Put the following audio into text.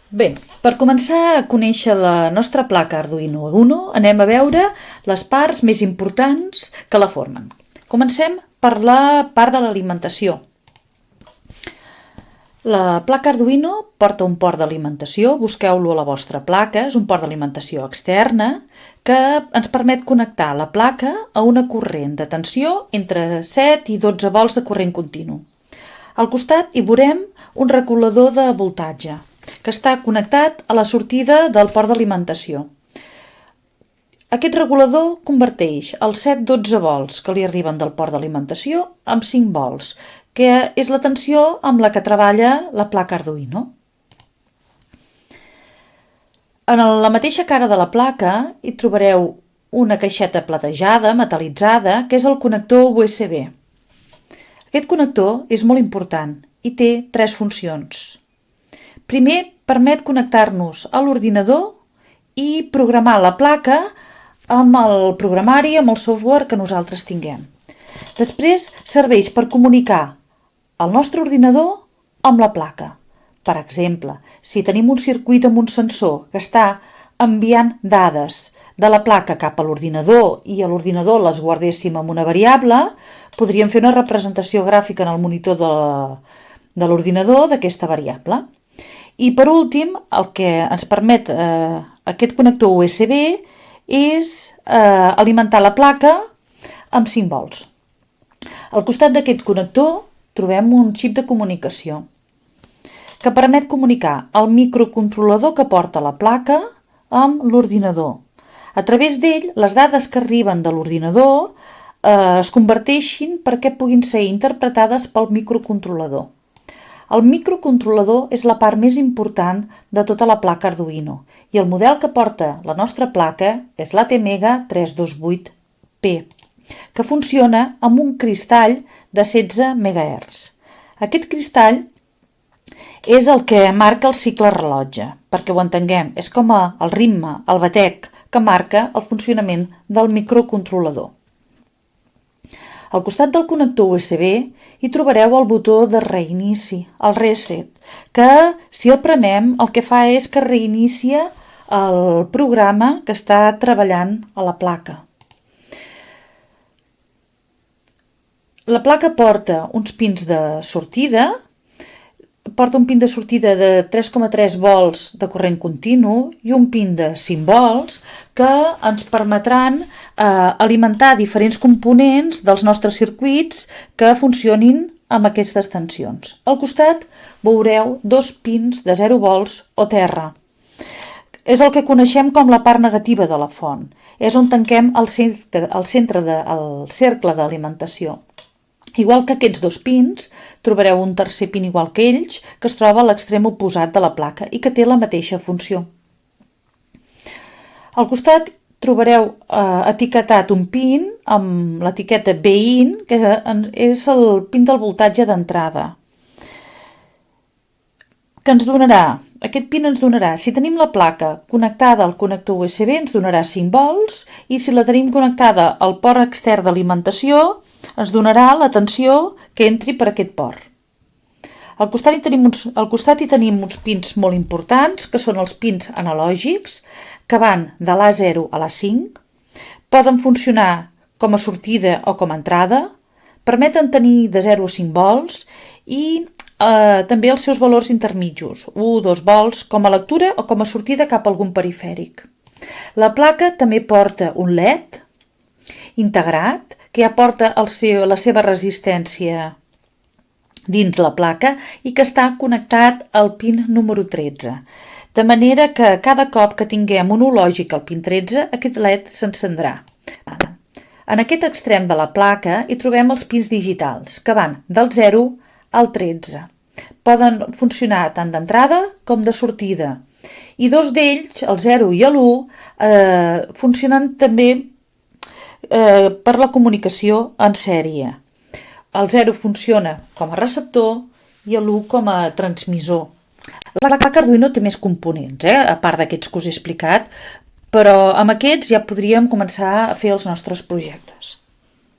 Bé, per començar a conèixer la nostra placa Arduino Uno, anem a veure les parts més importants que la formen. Comencem per la part de l'alimentació. La placa Arduino porta un port d'alimentació, busqueu-lo a la vostra placa, és un port d'alimentació externa que ens permet connectar la placa a una corrent de tensió entre 7 i 12 volts de corrent continu. Al costat hi veurem un regulador de voltatge que està connectat a la sortida del port d'alimentació. Aquest regulador converteix els 7-12 volts que li arriben del port d'alimentació en 5 volts, que és la tensió amb la que treballa la placa Arduino. En la mateixa cara de la placa hi trobareu una caixeta platejada, metal·litzada, que és el connector USB. Aquest connector és molt important i té 3 funcions. Primer, permet connectar-nos a l'ordinador i programar la placa amb el programari, amb el software que nosaltres tinguem. Després, serveix per comunicar el nostre ordinador amb la placa. Per exemple, si tenim un circuit amb un sensor que està enviant dades de la placa cap a l'ordinador i a l'ordinador les guardéssim amb una variable, podríem fer una representació gràfica en el monitor de l'ordinador d'aquesta variable. I per últim, el que ens permet aquest connector USB és alimentar la placa amb 5 volts. Al costat d'aquest connector trobem un xip de comunicació que permet comunicar el microcontrolador que porta la placa amb l'ordinador. A través d'ell, les dades que arriben de l'ordinador es converteixin perquè puguin ser interpretades pel microcontrolador. El microcontrolador és la part més important de tota la placa Arduino i el model que porta la nostra placa és l'ATmega 328P, que funciona amb un cristall de 16 MHz. Aquest cristall és el que marca el cicle rellotge, perquè ho entenguem, és com el ritme, el batec, que marca el funcionament del microcontrolador. Al costat del connector USB hi trobareu el botó de reinici, el reset, que si el prenem el que fa és que reinicia el programa que està treballant a la placa. La placa porta uns pins de sortida, porta un pin de sortida de 3,3 volts de corrent continu i un pin de 5 volts que ens permetran alimentar diferents components dels nostres circuits que funcionin amb aquestes tensions. Al costat veureu 2 pins de 0 volts o terra. És el que coneixem com la part negativa de la font. És on tanquem el cercle d'alimentació. Igual que aquests 2 pins, trobareu un tercer pin igual que ells, que es troba a l'extrem oposat de la placa i que té la mateixa funció. Al costat trobareu etiquetat un pin amb l'etiqueta BIN, que és el pin del voltatge d'entrada. Aquest pin ens donarà, si tenim la placa connectada al connector USB, ens donarà 5 volts, i si la tenim connectada al port extern d'alimentació, ens donarà la tensió que entri per aquest port. Al costat hi tenim uns pins molt importants, que són els pins analògics, que van de l'A0 a l'A5, poden funcionar com a sortida o com a entrada, permeten tenir de 0 a 5 volts i també els seus valors intermitjos, 1-2 volts, com a lectura o com a sortida cap a algun perifèric. La placa també porta un LED integrat, que ja porta la seva resistència dins la placa i que està connectat al pin número 13. De manera que cada cop que tinguem un lògic al pin 13, aquest LED s'encendrà. En aquest extrem de la placa hi trobem els pins digitals, que van del 0 al 13. Poden funcionar tant d'entrada com de sortida. I 2 d'ells, el 0 i l'1, funcionen també per la comunicació en sèrie. El 0 funciona com a receptor i l'1 com a transmissor. La placa Arduino té més components, a part d'aquests que us he explicat, però amb aquests ja podríem començar a fer els nostres projectes.